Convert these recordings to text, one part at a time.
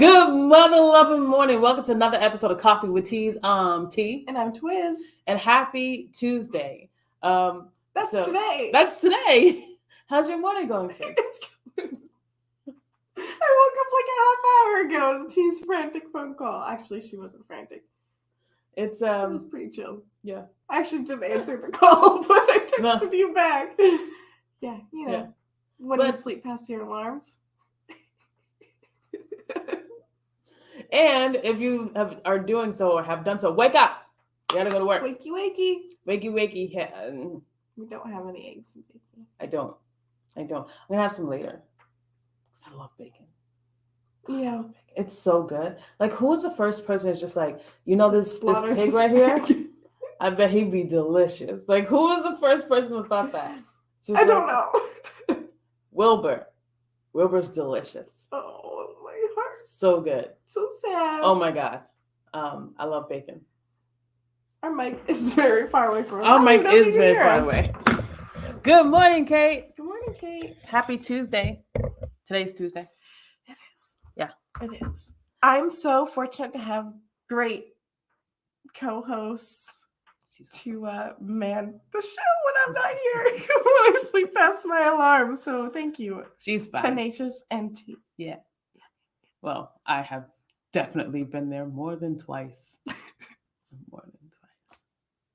Good mother loving morning. Welcome to another episode of Coffee with Teas. T. And I'm Twiz. And happy Tuesday. That's today. That's today. How's your morning going, Chick? It's good. I woke up like a half hour ago to T's frantic phone call. Actually, she wasn't frantic. It was pretty chill. Yeah. I actually didn't answer the call, but I texted you back. Yeah, you know. Yeah. When you sleep past your alarms. And if you are doing so or have done so, wake up. You gotta go to work. Wakey, wakey. Wakey, wakey. We don't have any eggs and bacon. I don't. I'm gonna have some later. Because I love bacon. Yeah. It's so good. Like, who was the first person that's just like, this pig right here? I bet he'd be delicious. Like, who was the first person who thought that? I don't know. Wilbur. Wilbur's delicious. Oh, my heart. So good. So sad. Oh my God. I love bacon. Our mic is very far away from us. Our mic is very far away. Good morning, Kate. Good morning, Kate. Happy Tuesday. Today's Tuesday. It is. Yeah. It is. I'm so fortunate to have great co-hosts to man the show when I'm not here. When I sleep past my alarm. So thank you. She's fine. Tenacious and T. Yeah. Well, I have definitely been there more than twice.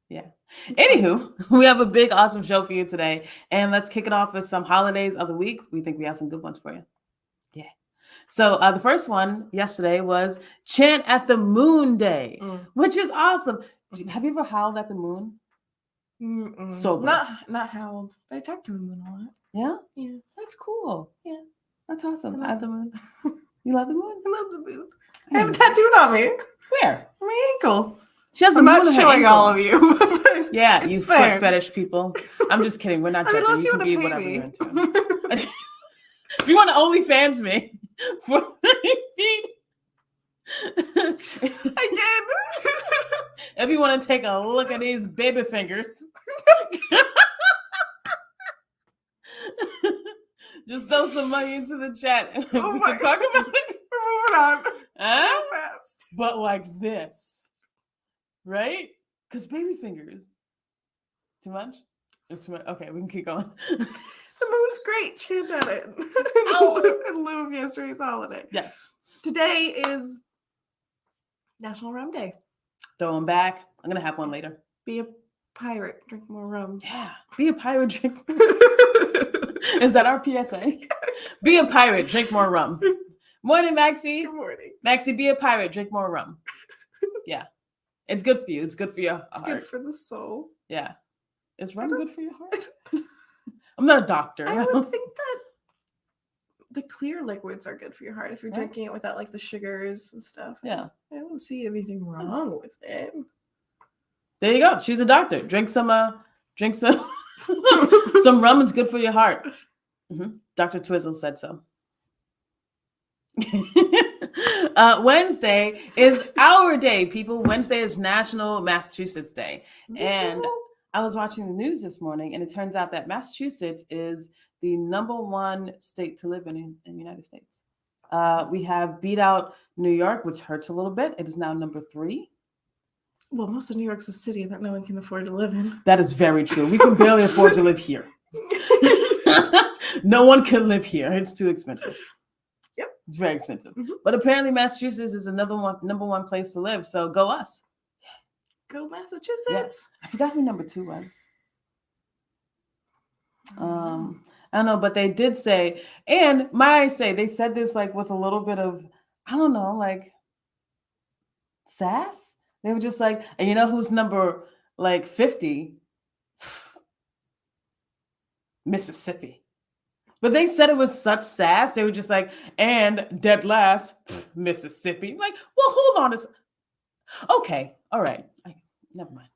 Yeah. Anywho, we have a big, awesome show for you today. And let's kick it off with some holidays of the week. We think we have some good ones for you. Yeah. So the first one yesterday was Chant at the Moon Day, which is awesome. Have you ever howled at the moon? Mm-mm. So good. Not howled, but I talk to the moon a lot. Yeah? Yeah. That's cool. Yeah. That's awesome. I love the moon. You love the moon? I love the moon. I have a tattooed on me. Where? My ankle. She has I'm not showing all of you. Yeah, you foot fetish people. I'm just kidding. We're not judging. Unless you can be pay whatever me. you're into. If you want to OnlyFans me for 30 feet. Again. If you want to take a look at these baby fingers. Just throw some money into the chat and we can talk about it. We're moving on. Huh? So fast. But like this. Right? Because baby fingers. Too much? It's too much. Okay, we can keep going. The moon's great. Chant at it. In lieu of yesterday's holiday. Yes. Today is National Rum Day. Throw them back. I'm going to have one later. Be a pirate. Drink more rum. Yeah. Be a pirate. Drink. Is that our PSA? Be a pirate. Drink more rum. Morning, Maxie. Good morning. Maxie, be a pirate. Drink more rum. Yeah. It's good for you. It's good for your heart. It's good for the soul. Yeah. Is rum good for your heart? I'm not a doctor. I would think that the clear liquids are good for your heart if you're drinking it without like the sugars and stuff. Yeah. I don't see anything wrong with it. There you go. She's a doctor. Drink some some rum. It's good for your heart. Dr. Twizzle said so. Wednesday is our day, people. Wednesday is National Massachusetts Day. And I was watching the news this morning, and it turns out that Massachusetts is the #1 state to live in the United States. We have beat out New York, which hurts a little bit. It is now number 3. Well, most of New York's a city that no one can afford to live in. That is very true. We can barely afford to live here. No one can live here. It's too expensive. Yep. It's very expensive. But apparently Massachusetts is another #1 place to live. So go us. Go Massachusetts. Yes. I forgot who number 2 was. I don't know, but they did say, and might I say, they said this like with a little bit of, I don't know, like sass. They were just like, and you know who's number like 50? Mississippi. But they said it was such sass. They were just like, and dead last, Mississippi. I'm like, well, hold on. Okay. All right. Never mind.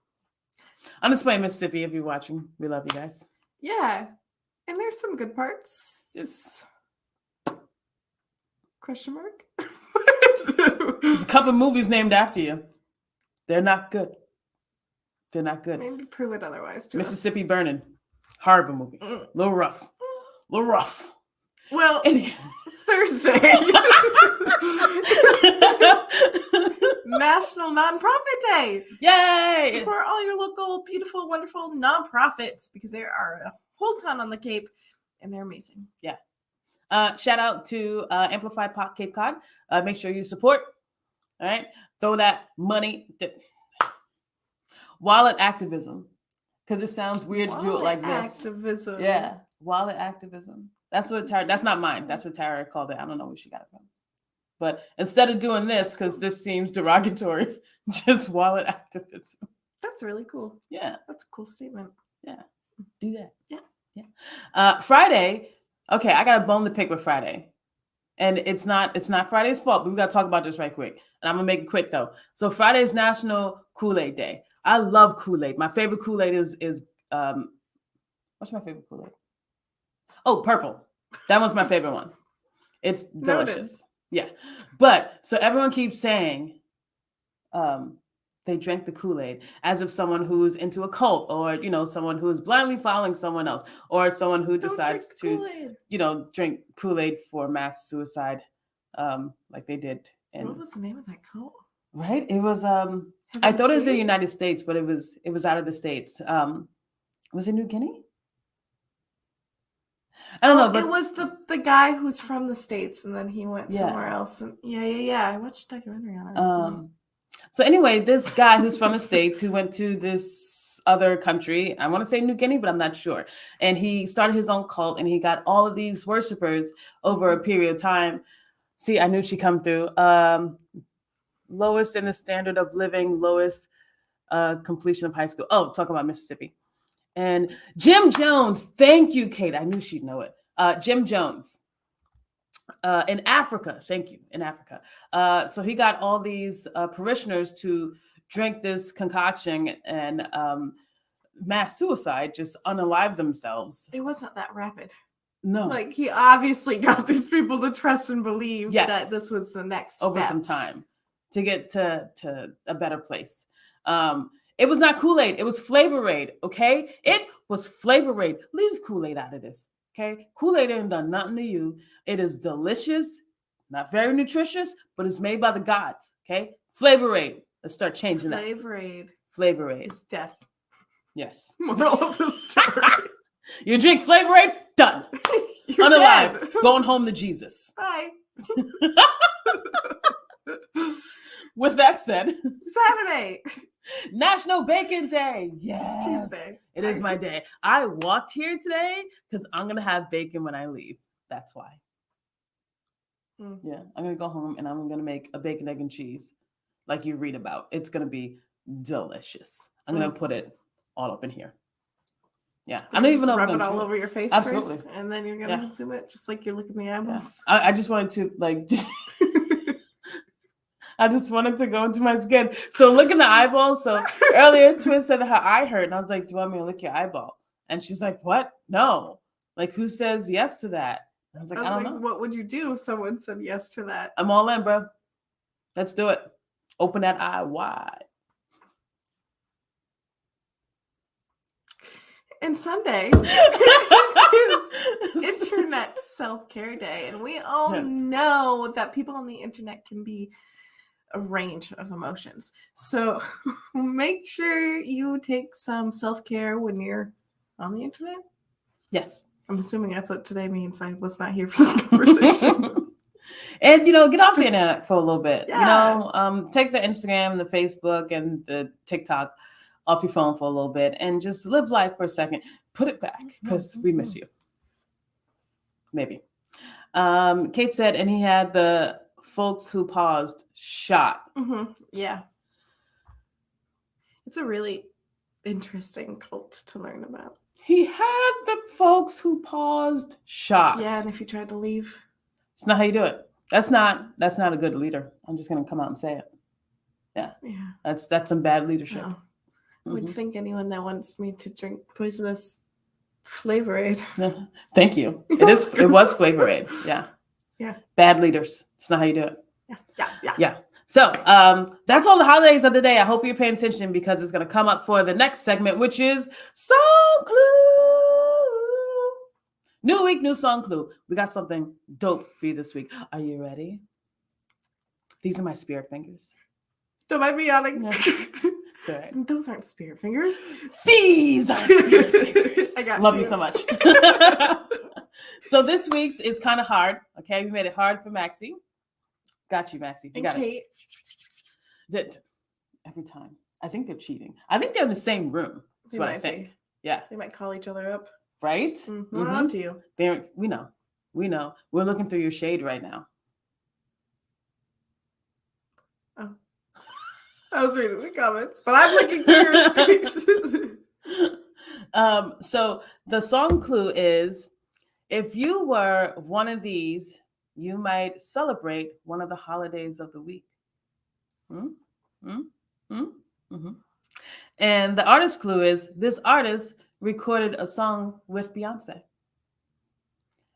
I'm just playing Mississippi if you're watching. We love you guys. Yeah. And there's some good parts. Yes. Question mark? There's a couple movies named after you. They're not good. They're not good. Maybe prove it otherwise. Mississippi Burning. Horrible movie. A little rough. Well, Thursday. National Nonprofit Day. Yay! Support all your local, beautiful, wonderful nonprofits because there are a whole ton on the Cape and they're amazing. Yeah. Shout out to Amplify Cape Cod. Make sure you support. All right. Throw that money. Wallet activism. Because it sounds weird to do it like this. Activism. Yeah. Wallet activism. That's what Tara, that's not mine. That's what Tara called it. I don't know where she got it from. But instead of doing this, because this seems derogatory, just wallet activism. That's really cool. Yeah. That's a cool statement. Yeah. Do that. Yeah. Yeah. Friday. Okay, I got to bone the pick with Friday. And it's not Friday's fault, but we got to talk about this right quick. And I'm going to make it quick, though. So Friday is National Kool-Aid Day. I love Kool-Aid. My favorite Kool-Aid is what's my favorite Kool-Aid? Oh, purple. That was my favorite one. It's delicious. Yeah. But so everyone keeps saying they drank the Kool-Aid as if someone who's into a cult or, someone who is blindly following someone else or someone who decides to, drink Kool-Aid for mass suicide like they did. And, what was the name of that cult? Right? It was, I thought it was in the United States, but it was out of the States. Was it New Guinea? I don't know, but it was the guy who's from the States, and then he went somewhere else. And I watched a documentary on it. So anyway, this guy who's from the States who went to this other country, I want to say New Guinea, but I'm not sure. And he started his own cult, and he got all of these worshipers over a period of time. See, I knew she'd come through. Lowest in the standard of living, lowest completion of high school. Oh, talk about Mississippi. And Jim Jones, thank you, Kate. I knew she'd know it. Jim Jones in Africa, thank you, in Africa. So he got all these parishioners to drink this concoction and mass suicide, just unalive themselves. It wasn't that rapid. No. Like he obviously got these people to trust and believe that this was the next over steps. some time to get to a better place. It was not Kool-Aid. It was Flavor-Aid, okay? It was Flavor-Aid. Leave Kool-Aid out of this, okay? Kool-Aid ain't done nothing to you. It is delicious, not very nutritious, but it's made by the gods, okay? Flavor-Aid. Let's start changing that. Flavor-Aid. Flavor-Aid. It's death. Yes. Moral of the story. You drink Flavor-Aid, done. You're unalive. dead. Going home to Jesus. Bye. With that said, Saturday. National Bacon Day. Yes. It's Tuesday. It is my day. I walked here today because I'm going to have bacon when I leave. That's why. Yeah. I'm going to go home and I'm going to make a bacon, egg, and cheese like you read about. It's going to be delicious. I'm going to put it all up in here. Yeah. I don't even know. Rub it all over your face Absolutely. first, and then you're going to consume it just like you look in the eyeballs. Yeah. I just wanted to I just wanted to go into my skin. So look in the eyeballs. So earlier, Twiz said her eye hurt. And I was like, do you want me to lick your eyeball? And she's like, what? No. Like, who says yes to that? I was like, I don't know. What would you do if someone said yes to that? I'm all in, bro. Let's do it. Open that eye wide. And Sunday is Internet Self-Care Day. And we all know that people on the internet can be a range of emotions. So make sure you take some self-care when you're on the internet. Yes. I'm assuming that's what today means. I was not here for this conversation. And, get off the internet for a little bit. Yeah. Take the Instagram, the Facebook, and the TikTok off your phone for a little bit and just live life for a second. Put it back because we miss you. Maybe. Kate said, and he had the folks who paused shot. Mm-hmm. Yeah. It's a really interesting cult to learn about. He had the folks who paused shot. Yeah, and if you tried to leave. It's not how you do it. That's not a good leader. I'm just going to come out and say it. Yeah. That's some bad leadership. No. I would think anyone that wants me to drink poisonous Flavor-Aid. Thank you. It was Flavor-Aid. Yeah. Yeah. Bad leaders. It's not how you do it. Yeah. So that's all the holidays of the day. I hope you're paying attention because it's going to come up for the next segment, which is Song Clue. New week, new song clue. We got something dope for you this week. Are you ready? These are my spirit fingers. Don't mind me yawning. No. Sorry. Those aren't spirit fingers. These are spirit fingers. I got Love you. you so much. So this week's is kind of hard. Okay, we made it hard for Maxie. Got you, Maxie. You And got Kate. it. Every time. I think they're cheating. I think they're in the same room. That's They what I might think. be. Yeah. They might call each other up. Right? We're on to you. We know. We know. We're looking through your shade right now. Oh. I was reading the comments, but I'm looking through your stations. So the song clue is, if you were one of these, you might celebrate one of the holidays of the week. Mm-hmm. And the artist clue is, this artist recorded a song with Beyonce.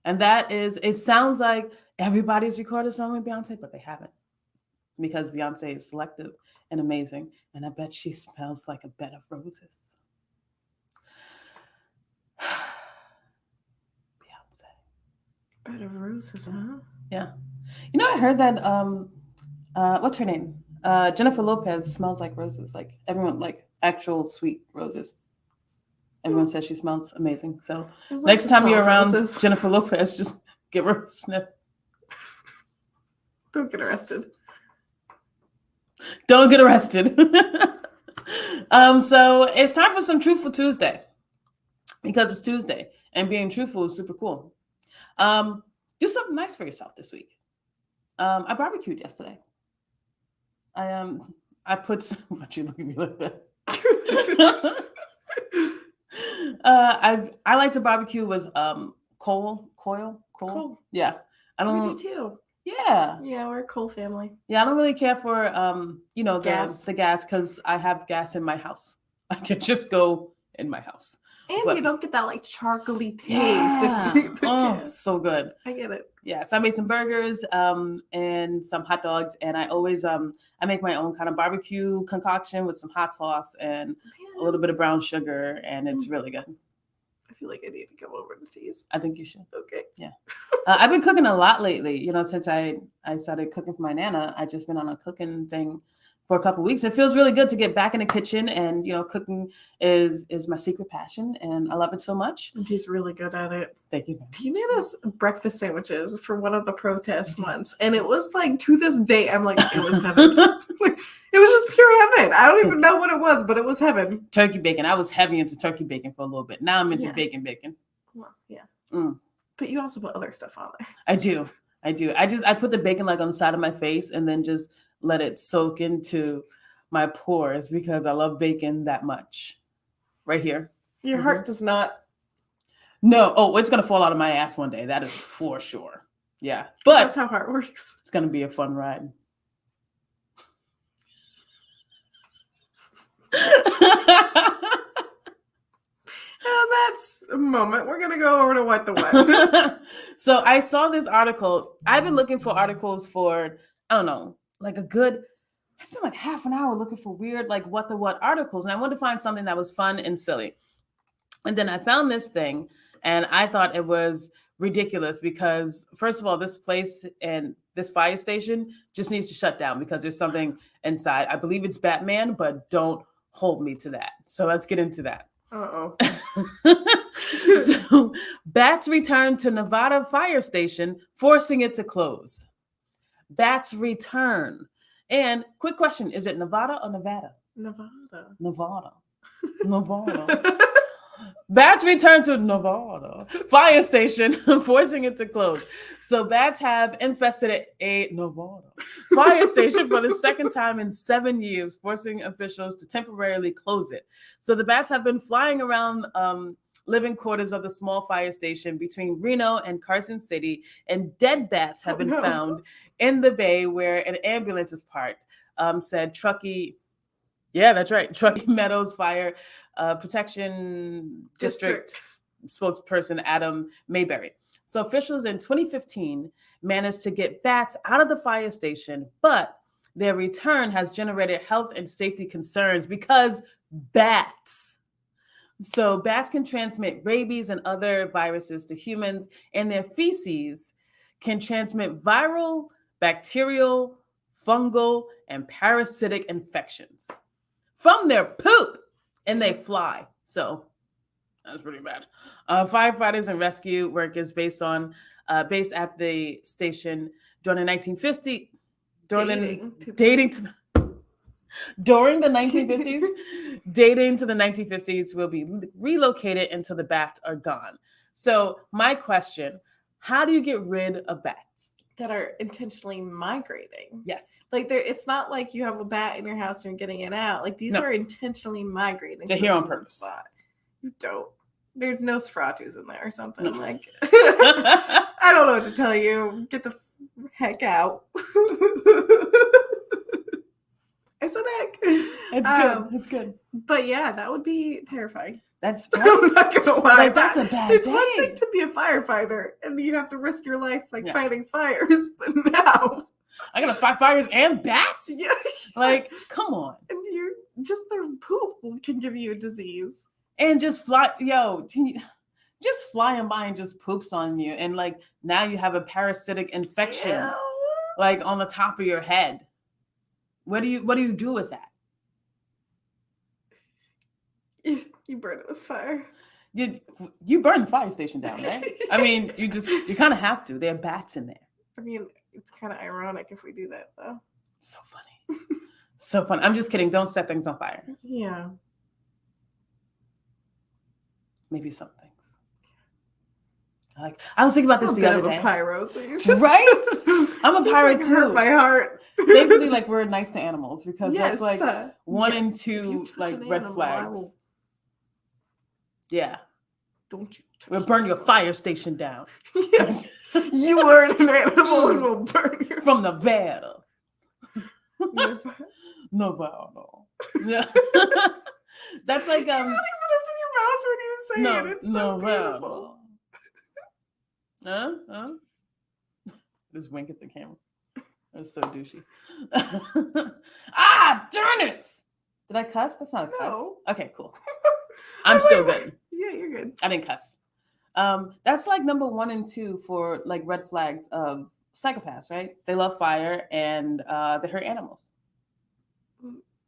And that is, it sounds like everybody's recorded a song with Beyonce, but they haven't. Because Beyonce is selective and amazing. And I bet she smells like a bed of roses. Beyonce. Bed of roses, huh? Yeah. You know, I heard that, what's her name? Jennifer Lopez smells like roses. Like everyone, like actual sweet roses. Everyone says she smells amazing. So next time you're around roses. Jennifer Lopez, just give her a sniff. Don't get arrested. Don't get arrested. So it's time for some Truthful Tuesday, because it's Tuesday and being truthful is super cool. Do something nice for yourself this week. I barbecued yesterday. I put some, why'd you look at me like that? I like to barbecue with coal. Yeah. I don't. We do too. Yeah. Yeah, we're a coal family. Yeah, I don't really care for Gas. the gas, because I have gas in my house. I can just go in my house. And you don't get that like charcoaly taste. Yeah. Oh, Gas. so good. I get it. Yeah, so I made some burgers and some hot dogs, and I always I make my own kind of barbecue concoction with some hot sauce and a little bit of brown sugar, and it's really good. I feel like I need to come over to tease. I think you should. Okay. Yeah. I've been cooking a lot lately. Since I started cooking for my Nana, I've just been on a cooking thing for a couple of weeks. It feels really good to get back in the kitchen, and cooking is my secret passion, and I love it so much. And he's really good at it. Thank you. He made us breakfast sandwiches for one of the protests once, and it was like, to this day, I'm like, it was heaven. Like, it was just pure heaven. I don't even know what it was, but it was heaven. Turkey bacon. I was heavy into turkey bacon for a little bit. Now I'm into bacon. Well, yeah. Mm. But you also put other stuff on there. I do. I put the bacon like on the side of my face and then just let it soak into my pores, because I love bacon that much. Right here. Your heart does not. No. Oh, it's going to fall out of my ass one day. That is for sure. Yeah. But That's how heart works. It's going to be a fun ride. And that's a moment. We're going to go over to What the What. So I saw this article. I've been looking for articles for, I don't know, like I spent like half an hour looking for weird, like what the what articles. And I wanted to find something that was fun and silly. And then I found this thing, and I thought it was ridiculous because, first of all, this place and this fire station just needs to shut down because there's something inside. I believe it's Batman, but don't hold me to that. So let's get into that. Uh-oh. So bats return to Nevada fire station, forcing it to close. Bats return. And quick question, is it Nevada or Nevada? Nevada. Bats return to Nevada fire station, forcing it to close. So bats have infested a Nevada fire station for the second time in 7 years, forcing officials to temporarily close it. So the bats have been flying around living quarters of the small fire station between Reno and Carson City, and dead bats have been found in the bay where an ambulance is parked, said Truckee. Yeah, that's right. Truckee Meadows Fire Protection District spokesperson Adam Mayberry. So officials in 2015 managed to get bats out of the fire station, but their return has generated health and safety concerns because bats. So bats can transmit rabies and other viruses to humans, and their feces can transmit viral, bacterial, fungal, and parasitic infections from their poop, and they fly. So that's pretty bad. Firefighters and rescue workers based at the station during the 1950s. During the 1950s, dating to the 1950s will be relocated until the bats are gone. So my question, how do you get rid of bats? That are intentionally migrating. Yes. Like it's not like you have a bat in your house and you're getting it out. Like these are intentionally migrating. They're here on purpose. Spot. You don't. There's no Nosferatu's in there or something. No. Like I don't know what to tell you. Get the heck out. It's an egg. It's good. It's good. But yeah, that would be terrifying. That's I'm not gonna lie. Like, that's a bad It's day. one thing to be a firefighter and you have to risk your life fighting fires, but now I gotta fight fires and bats? Yeah. Like, come on. And you just their poop can give you a disease. And just just flying by and just poops on you. And like now you have a parasitic infection like on the top of your head. What do you do with that? You burn it with fire. You burn the fire station down, right? I mean, you kind of have to. There are bats in there. I mean, it's kind of ironic if we do that, though. So funny. So funny. I'm just kidding. Don't set things on fire. Yeah. Maybe some things. I was thinking about this the other day. I'm a pyro, so you're just right? I'm a pyro too. Hurt my heart. Thankfully, we're nice to animals because yes, that's one and two red flags. Yeah. Don't you? We'll burn your fire station down. Yes. You are an animal and we'll burn you from Nevada. Nevada. Yeah. That's like You don't even open your mouth when you say it. It's so beautiful. Huh? Just wink at the camera. That's so douchey. Darn it! Did I cuss? That's not a cuss. No. Okay, cool. I'm still good. Yeah, you're good. I didn't cuss. That's like number 1 and 2 for like red flags of psychopaths, right? They love fire and they hurt animals.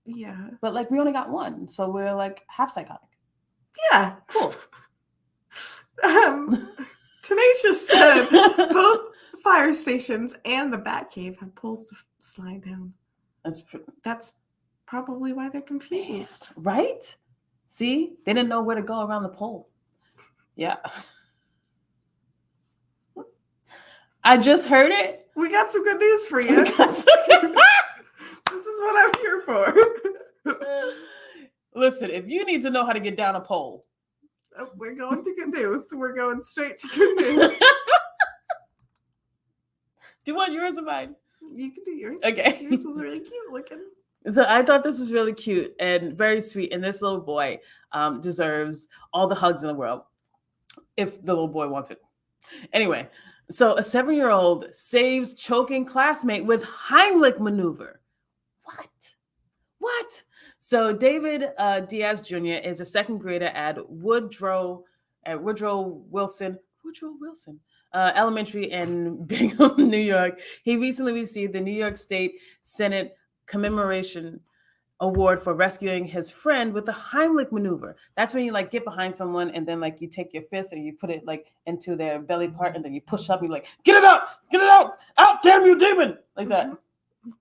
Yeah. But like we only got 1, so we're like half psychotic. Yeah. Cool. Tenacious said both fire stations and the Batcave have poles to slide down. That's probably why they're confused. Right? See? They didn't know where to go around the pole. Yeah. I just heard it. We got some good news for you. This is what I'm here for. Listen, if you need to know how to get down a pole. We're going to good news. We're going straight to good news. Do you want yours or mine? You can do yours. Okay. Yours was really cute looking. So I thought this was really cute and very sweet. And this little boy deserves all the hugs in the world if the little boy wants it. Anyway, so a 7-year-old saves choking classmate with Heimlich maneuver. What? So David Diaz Jr. is a second grader at Woodrow Wilson Elementary in Bingham, New York. He recently received the New York State Senate Commemoration Award for rescuing his friend with the Heimlich maneuver. That's when you like get behind someone and then like you take your fist and you put it like into their belly part and then you push up and you're like, get it out, damn you demon, like that.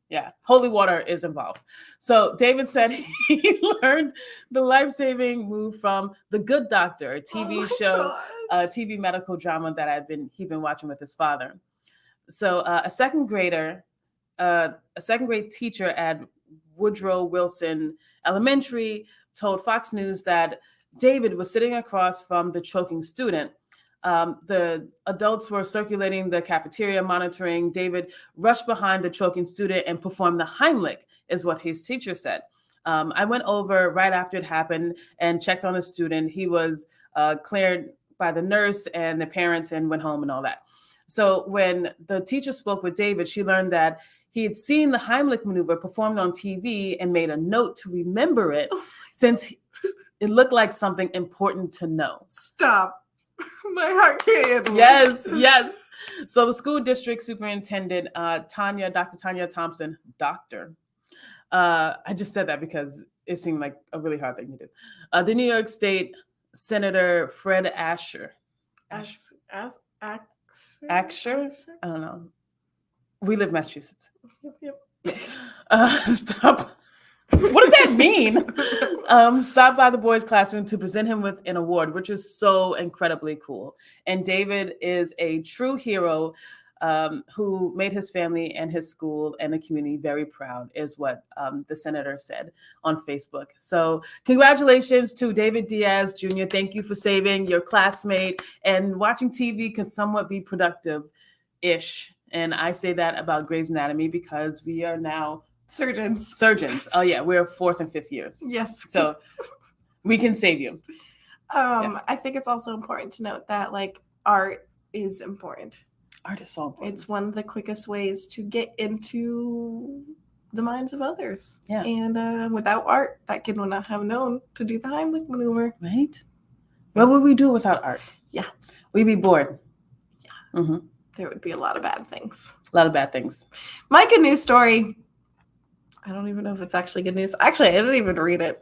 Yeah, holy water is involved. So David said he learned the life-saving move from The Good Doctor, a TV show, TV medical drama that he'd been watching with his father. So a second grade teacher at Woodrow Wilson Elementary told Fox News that David was sitting across from the choking student. The adults were circulating the cafeteria, monitoring. David rushed behind the choking student and performed the Heimlich, is what his teacher said. I went over right after it happened and checked on the student. He was cleared by the nurse and the parents and went home and all that. So when the teacher spoke with David, she learned that he had seen the Heimlich maneuver performed on TV and made a note to remember it since it looked like something important to know. Stop. My heart can't handle Yes, this. yes. So the school district superintendent, Dr. Tanya Thompson, I just said that because it seemed like a really hard thing to do. The New York State Senator Fred Asher. Asher? I don't know. We live in Massachusetts. Yep. Stop. What does that mean? Stopped by the boys' classroom to present him with an award, which is so incredibly cool. And David is a true hero who made his family and his school and the community very proud, is what the senator said on Facebook. So congratulations to David Diaz Jr. Thank you for saving your classmate. And watching TV can somewhat be productive-ish. And I say that about Grey's Anatomy because we are now surgeons. Oh yeah, we're 4th and 5th years. Yes. So we can save you. I think it's also important to note that like art is important. Art is so important. It's one of the quickest ways to get into the minds of others. Yeah. And without art, that kid would not have known to do the Heimlich maneuver. Right? What would we do without art? Yeah. We'd be bored. Yeah. Mm-hmm. There would be a lot of bad things. A lot of bad things. My good news story. I don't even know if it's actually good news. Actually, I didn't even read it.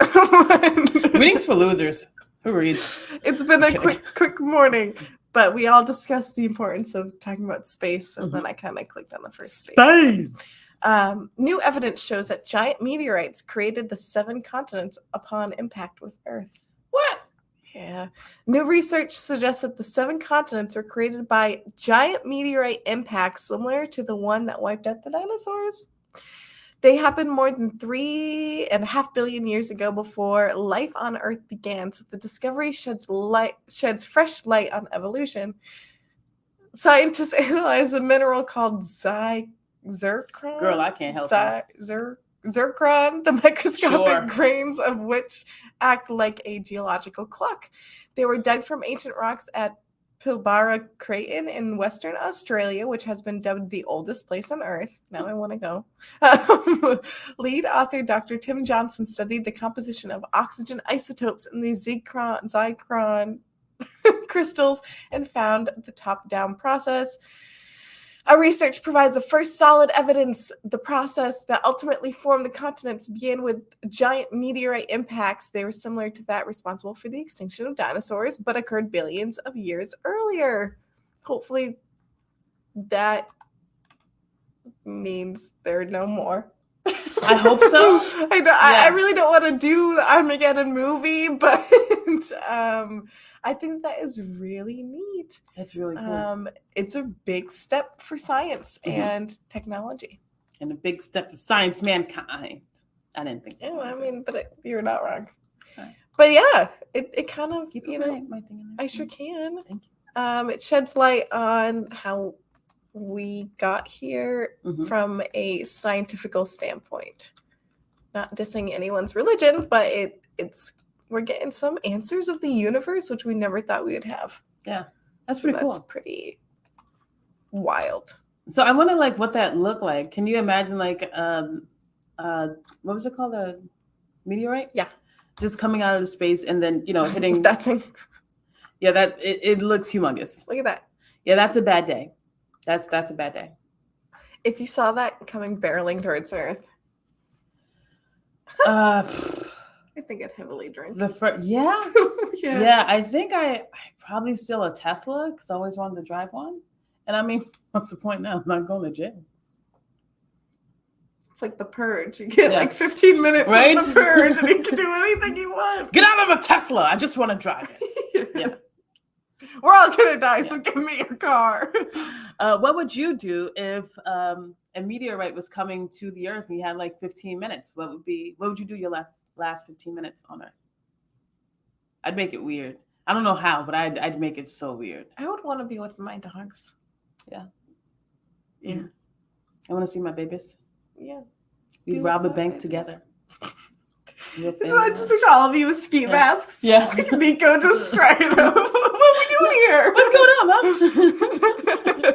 Reading's for losers. Who reads? It's been a quick morning, but we all discussed the importance of talking about space, and then I kind of clicked on the first space. New evidence shows that giant meteorites created the 7 continents upon impact with Earth. What? Yeah. New research suggests that the 7 continents are created by giant meteorite impacts similar to the one that wiped out the dinosaurs. They happened more than 3.5 billion years ago before life on Earth began, so the discovery sheds fresh light on evolution. Scientists analyzed a mineral called zircon. Girl, I can't help you. Zircon, the microscopic grains of which act like a geological clock. They were dug from ancient rocks at Pilbara Craton in Western Australia, which has been dubbed the oldest place on Earth. Now I want to go. Lead author Dr. Tim Johnson studied the composition of oxygen isotopes in the zircon crystals and found the top-down process. Our research provides the first solid evidence the process that ultimately formed the continents began with giant meteorite impacts. They were similar to that responsible for the extinction of dinosaurs, but occurred billions of years earlier. Hopefully that means there are no more. I hope so. I really don't want to do the Armageddon movie, but I think that is really neat. That's really cool. It's a big step for science and technology. And a big step for science, mankind. I didn't think. Yeah, I mean, but you're not wrong. Right. But yeah, it kind of, Keep you know, my thing in there. I sure can. Thank you. It sheds light on how we got here from a scientifical standpoint. Not dissing anyone's religion, but we're getting some answers of the universe, which we never thought we would have. Yeah, that's pretty cool. That's pretty wild. So I wonder, like, what that looked like. Can you imagine, like, what was it called? A meteorite? Yeah. Just coming out of the space and then, you know, hitting that thing. Yeah, it looks humongous. Look at that. Yeah, that's a bad day. That's a bad day. If you saw that coming barreling towards Earth. I think I'd heavily drink. Yeah. I think I probably steal a Tesla because I always wanted to drive one. And I mean, what's the point now? I'm not going to jail. It's like the purge. You get like 15 minutes of the purge and you can do anything you want. Get out of a Tesla. I just want to drive it. Yeah. We're all going to die, so give me your car. What would you do if a meteorite was coming to the Earth and you had like 15 minutes? What would you do your last 15 minutes on Earth? I'd make it weird. I don't know how, but I'd make it so weird. I would want to be with my dogs. Yeah. Yeah. Mm-hmm. I want to see my babies. Yeah. We rob a bank together. I just picture all of you with ski masks. Yeah. Nico just straight up. What are we doing here? What's going on, Mom?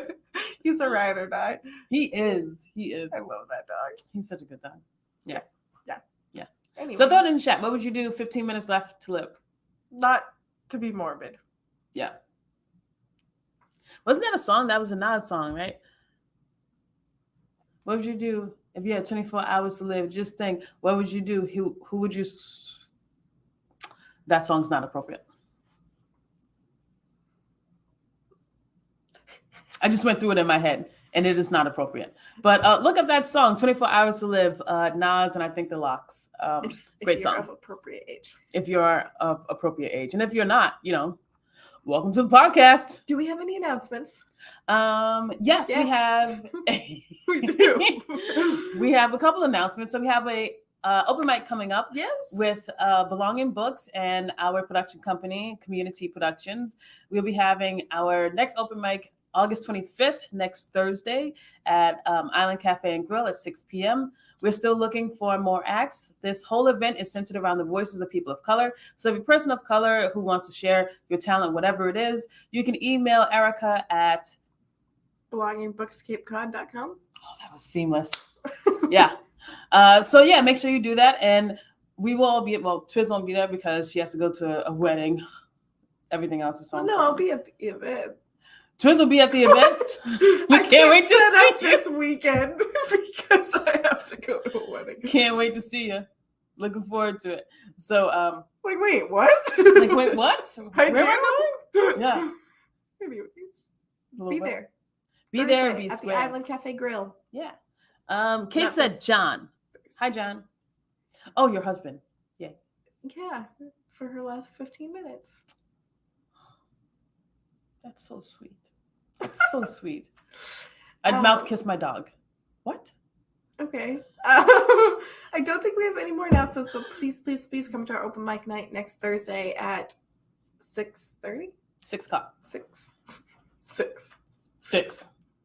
He's a ride or die. He is. I love that dog. He's such a good dog. Yeah. Anyways. So throw it in the chat. What would you do 15 minutes left to live? Not to be morbid. Yeah. Wasn't that a song? That was a Nas song, right? What would you do if you had 24 hours to live? Just think, what would you do? Who would you? That song's not appropriate. I just went through it in my head, and it is not appropriate. But look up that song, 24 Hours to Live, Nas, and I think the Locks. Great song. If you're of appropriate age. If you're of appropriate age. And if you're not, welcome to the podcast. Do we have any announcements? Yes. We have. We do. We have a couple announcements. So we have a open mic coming up. Yes. With Belonging Books and our production company, Community Productions. We'll be having our next open mic August 25th, next Thursday at Island Cafe and Grill at 6 p.m. We're still looking for more acts. This whole event is centered around the voices of people of color. So if you're a person of color who wants to share your talent, whatever it is, you can email Erica at belongingbookscapecod.com. Oh, that was seamless. Yeah. Make sure you do that. And we will all be, Twiz won't be there because she has to go to a wedding. Everything else is on. No, I'll be at the event. Twiz will be at the event. We can't wait to see you this weekend because I have to go to a wedding. Can't wait to see you. Looking forward to it. So, wait, what? Wait, what? Where am I going? Yeah. Anyways, Be there. Be Thursday there and be at square. the Island Cafe Grill. Yeah. Kate said John. Hi, John. Oh, your husband. Yeah. Yeah, for her last 15 minutes. That's so sweet. That's so sweet. I'd mouth kiss my dog. What? Okay. I don't think we have any more announcements, so please come to our open mic night next Thursday at 6:30? 6 o'clock. 6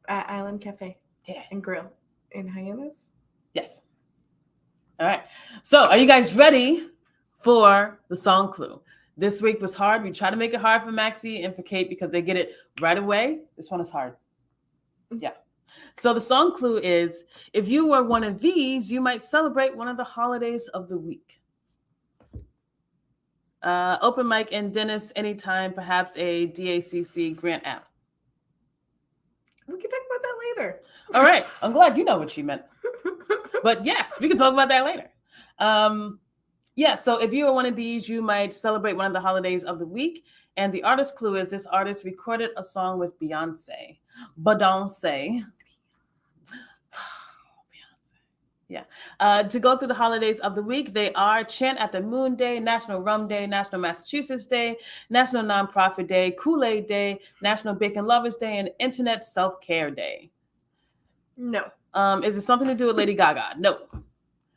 at Island Cafe. Yeah. And Grill in Hyannis. Yes. All right. So are you guys ready for the song clue? This week was hard. We try to make it hard for Maxie and for Kate because they get it right away. This one is hard. Yeah. So the song clue is, if you were one of these, you might celebrate one of the holidays of the week. Open mic in Dennis anytime, perhaps a DACC grant app. We can talk about that later. All right. I'm glad you know what she meant. But yes, we can talk about that later. So if you are one of these, you might celebrate one of the holidays of the week. And the artist clue is this artist recorded a song with Beyonce. Beyonce. Yeah. To go through the holidays of the week, they are Chant at the Moon Day, National Rum Day, National Massachusetts Day, National Nonprofit Day, Kool-Aid Day, National Bacon Lovers Day, and Internet Self-Care Day. No. Is it something to do with Lady Gaga? No.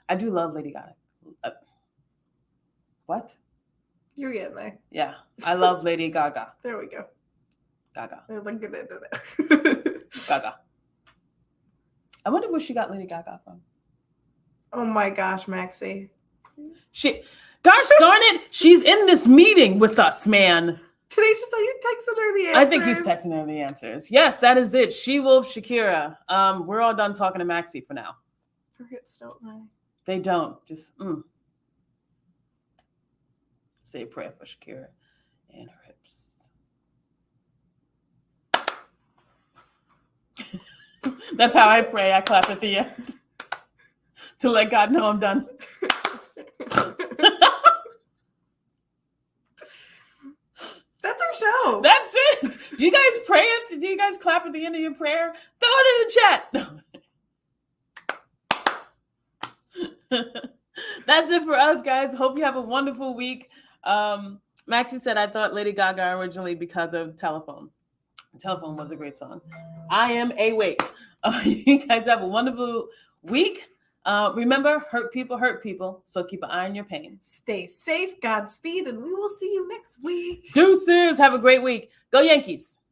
I do love Lady Gaga. What? You're getting there. Yeah. I love Lady Gaga. There we go. Gaga. Gaga. Gaga. I wonder where she got Lady Gaga from. Oh my gosh, Maxie. Gosh darn it, she's in this meeting with us, man. Tanisha, so you texted her the answers? I think he's texting her the answers. Yes, that is it. She-Wolf, Shakira. We're all done talking to Maxie for now. Her hips don't lie. They don't. Just say a prayer for Shakira and her hips. That's how I pray. I clap at the end to let God know I'm done. That's our show. That's it. Do you guys pray? Do you guys clap at the end of your prayer? Throw it in the chat. That's it for us, guys. Hope you have a wonderful week. Maxie said, I thought Lady Gaga originally because of Telephone. Telephone was a great song. I am awake. You guys have a wonderful week. Remember, hurt people. So keep an eye on your pain. Stay safe, Godspeed, and we will see you next week. Deuces. Have a great week. Go Yankees.